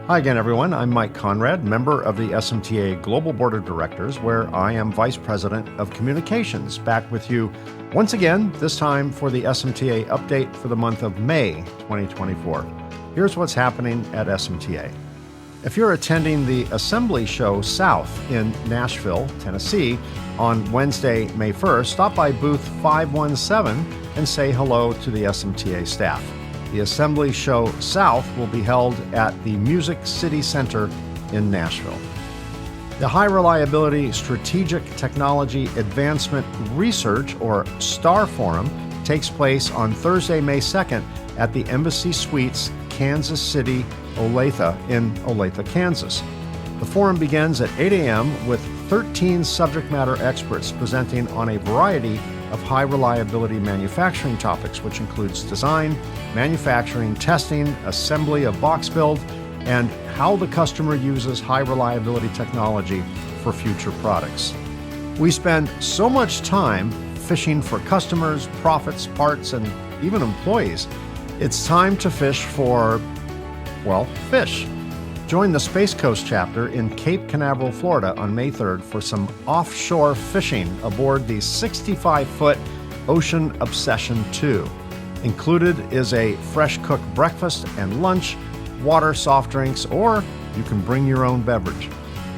Hi again, everyone. I'm Mike Konrad, member of the SMTA Global Board of Directors, where I am Vice President of Communications, back with you once again, this time for the SMTA update for the month of May 2024. Here's what's happening at SMTA. If you're attending the Assembly Show South in Nashville, Tennessee, on Wednesday, May 1st, stop by booth 517 and say hello to the SMTA staff. The Assembly Show South will be held at the Music City Center in Nashville. The High Reliability Strategic Technology Advancement Research, or STAR Forum, takes place on Thursday, May 2nd at the Embassy Suites, Kansas City, Olathe in Olathe, Kansas. The forum begins at 8 a.m. with 13 subject matter experts presenting on a variety of high reliability manufacturing topics, which includes design, manufacturing, testing, assembly of box build, and how the customer uses high reliability technology for future products. We spend so much time fishing for customers, profits, parts, and even employees. It's time to fish for, well, fish. Join the Space Coast chapter in Cape Canaveral, Florida on May 3rd for some offshore fishing aboard the 65-foot Ocean Obsession 2. Included is a fresh cooked breakfast and lunch, water, soft drinks, or you can bring your own beverage.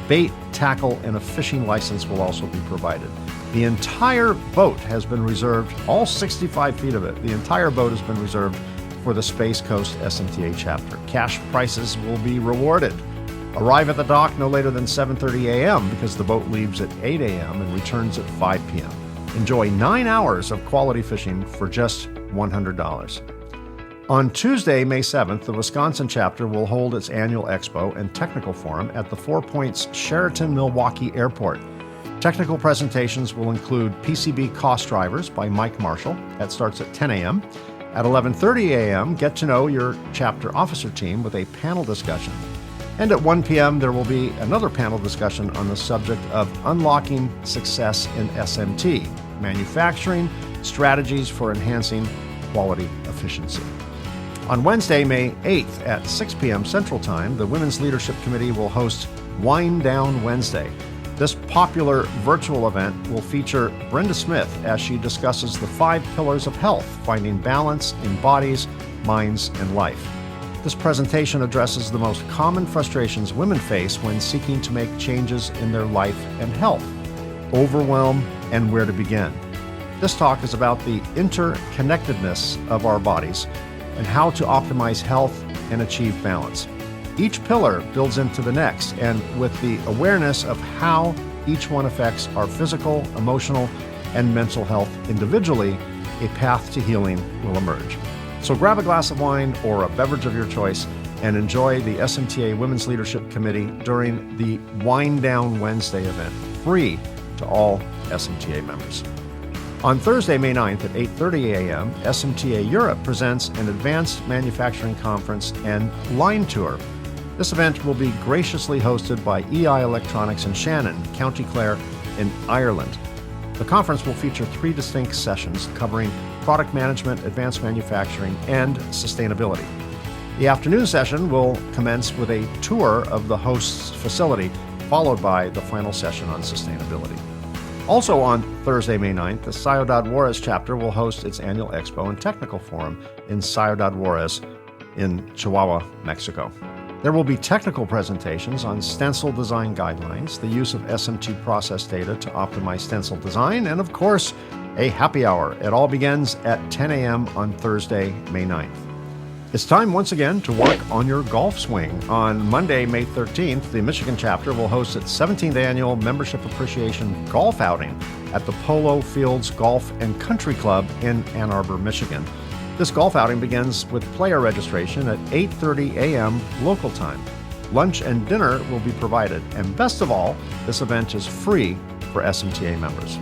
Bait, tackle, and a fishing license will also be provided. The entire boat has been reserved, all 65 feet of it, the entire boat has been reserved for the Space Coast SMTA chapter. Cash prizes will be rewarded. Arrive at the dock no later than 7:30 a.m. because the boat leaves at 8 a.m. and returns at 5 p.m. Enjoy 9 hours of quality fishing for just $100. On Tuesday, May 7th, the Wisconsin chapter will hold its annual expo and technical forum at the Four Points Sheraton Milwaukee Airport. Technical presentations will include PCB cost drivers by Mike Marshall. That starts at 10 a.m. At 11:30 a.m., get to know your chapter officer team with a panel discussion. And at 1 p.m., there will be another panel discussion on the subject of unlocking success in SMT, manufacturing strategies for enhancing quality efficiency. On Wednesday, May 8th at 6 p.m. Central Time, the Women's Leadership Committee will host Wind Down Wednesday. This popular virtual event will feature Brenda Smith as she discusses the 5 pillars of health, finding balance in bodies, minds, and life. This presentation addresses the most common frustrations women face when seeking to make changes in their life and health, overwhelm, and where to begin. This talk is about the interconnectedness of our bodies and how to optimize health and achieve balance. Each pillar builds into the next, and with the awareness of how each one affects our physical, emotional, and mental health individually, a path to healing will emerge. So grab a glass of wine or a beverage of your choice and enjoy the SMTA Women's Leadership Committee during the Wind Down Wednesday event, free to all SMTA members. On Thursday, May 9th at 8:30 a.m., SMTA Europe presents an advanced manufacturing conference and line tour. This event will be graciously hosted by EI Electronics in Shannon, County Clare in Ireland. The conference will feature 3 distinct sessions covering product management, advanced manufacturing, and sustainability. The afternoon session will commence with a tour of the host's facility, followed by the final session on sustainability. Also on Thursday, May 9th, the Ciudad Juarez chapter will host its annual expo and technical forum in Ciudad Juarez in Chihuahua, Mexico. There will be technical presentations on stencil design guidelines, the use of SMT process data to optimize stencil design, and of course, a happy hour. It all begins at 10 a.m. on Thursday, May 9th. It's time once again to work on your golf swing. On Monday, May 13th, the Michigan chapter will host its 17th annual Membership Appreciation Golf Outing at the Polo Fields Golf and Country Club in Ann Arbor, Michigan. This golf outing begins with player registration at 8:30 a.m. local time. Lunch and dinner will be provided, and best of all, this event is free for SMTA members.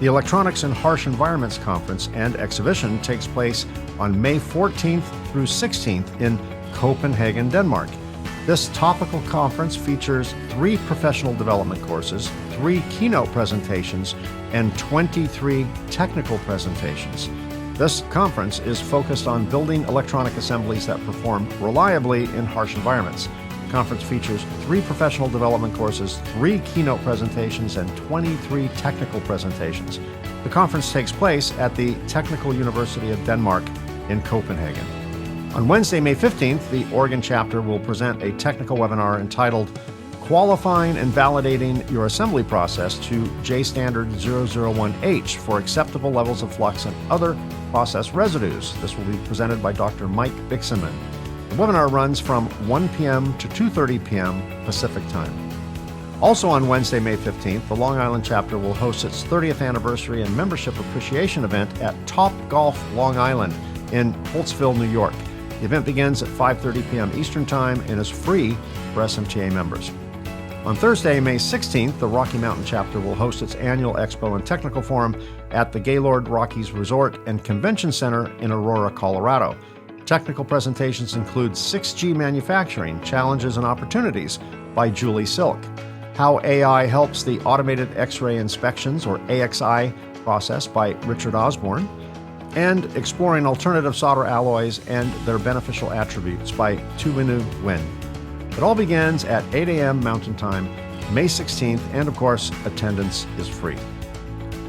The Electronics and Harsh Environments Conference and Exhibition takes place on May 14th through 16th in Copenhagen, Denmark. This topical conference features 3 professional development courses, 3 keynote presentations, and 23 technical presentations. This conference is focused on building electronic assemblies that perform reliably in harsh environments. The conference features 3 professional development courses, 3 keynote presentations, and 23 technical presentations. The conference takes place at the Technical University of Denmark in Copenhagen. On Wednesday, May 15th, the Oregon chapter will present a technical webinar entitled Qualifying and Validating Your Assembly Process to J-Standard 001H for Acceptable Levels of Flux and Other Process Residues. This will be presented by Dr. Mike Bixenman. The webinar runs from 1 p.m. to 2:30 p.m. Pacific Time. Also on Wednesday, May 15th, the Long Island chapter will host its 30th anniversary and membership appreciation event at Top Golf Long Island in Holtzville, New York. The event begins at 5:30 p.m. Eastern Time and is free for SMTA members. On Thursday, May 16th, the Rocky Mountain chapter will host its annual Expo and Technical Forum at the Gaylord Rockies Resort and Convention Center in Aurora, Colorado. Technical presentations include 6G manufacturing, challenges and opportunities by Julie Silk, how AI helps the automated X-ray inspections or AXI process by Richard Osborne, and exploring alternative solder alloys and their beneficial attributes by Tuwinu Nguyen. It all begins at 8 a.m. Mountain Time, May 16th, and of course, attendance is free.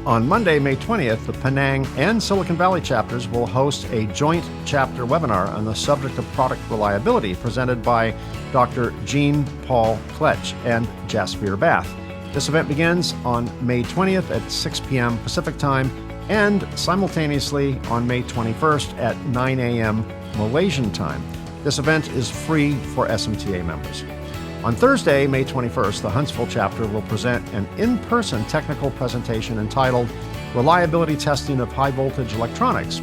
On Monday, May 20th, the Penang and Silicon Valley chapters will host a joint chapter webinar on the subject of product reliability presented by Dr. Jean-Paul Kletch and Jaspier Bath. This event begins on May 20th at 6 p.m. Pacific Time and simultaneously on May 21st at 9 a.m. Malaysian Time. This event is free for SMTA members. On Thursday, May 21st, the Huntsville chapter will present an in-person technical presentation entitled Reliability Testing of High Voltage Electronics.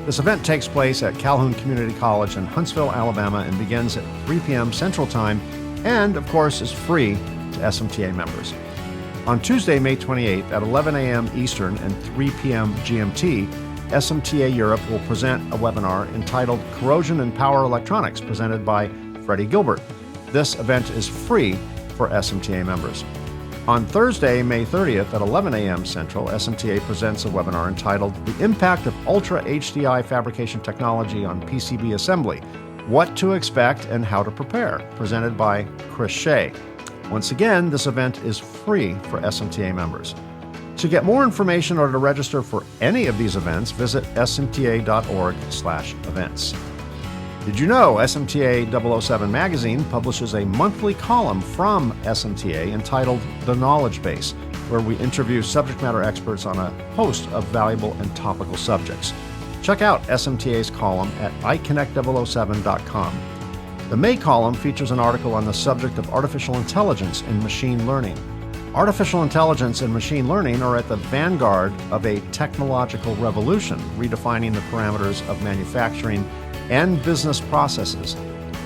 This event takes place at Calhoun Community College in Huntsville, Alabama, and begins at 3 p.m. Central Time and, of course, is free to SMTA members. On Tuesday, May 28th at 11 a.m. Eastern and 3 p.m. GMT, SMTA Europe will present a webinar entitled Corrosion and Power Electronics, presented by Freddie Gilbert. This event is free for SMTA members. On Thursday, May 30th at 11 a.m. Central, SMTA presents a webinar entitled The Impact of Ultra HDI Fabrication Technology on PCB Assembly, What to Expect and How to Prepare, presented by Chris Shea. Once again, this event is free for SMTA members. To get more information or to register for any of these events, visit smta.org/events. Did you know SMTA 007 magazine publishes a monthly column from SMTA entitled The Knowledge Base, where we interview subject matter experts on a host of valuable and topical subjects. Check out SMTA's column at iConnect007.com. The May column features an article on the subject of artificial intelligence and machine learning. Artificial intelligence and machine learning are at the vanguard of a technological revolution, redefining the parameters of manufacturing and business processes.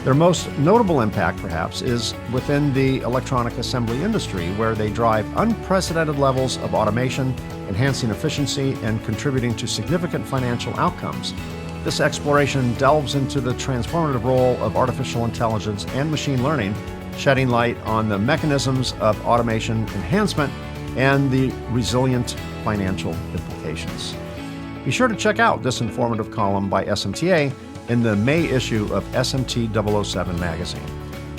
Their most notable impact, perhaps, is within the electronic assembly industry, where they drive unprecedented levels of automation, enhancing efficiency and contributing to significant financial outcomes. This exploration delves into the transformative role of artificial intelligence and machine learning, shedding light on the mechanisms of automation enhancement and the resilient financial implications. Be sure to check out this informative column by SMTA in the May issue of SMT 007 magazine.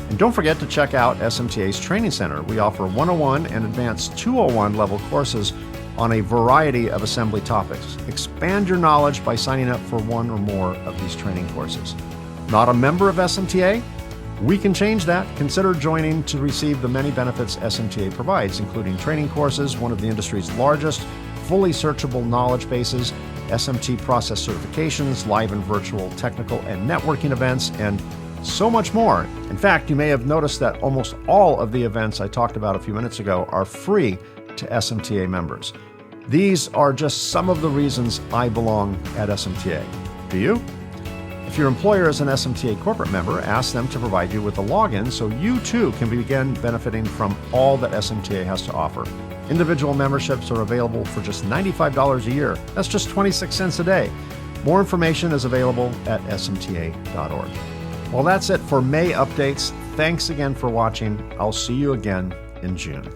And don't forget to check out SMTA's Training Center. We offer 101 and advanced 201 level courses on a variety of assembly topics. Expand your knowledge by signing up for one or more of these training courses. Not a member of SMTA? We can change that. Consider joining to receive the many benefits SMTA provides, including training courses, one of the industry's largest fully searchable knowledge bases, SMT process certifications, live and virtual technical and networking events, and so much more. In fact, you may have noticed that almost all of the events I talked about a few minutes ago are free to SMTA members. These are just some of the reasons I belong at SMTA. Do you? If your employer is an SMTA corporate member, ask them to provide you with a login so you too can begin benefiting from all that SMTA has to offer. Individual memberships are available for just $95 a year. That's just 26 cents a day. More information is available at smta.org. Well, that's it for May updates. Thanks again for watching. I'll see you again in June.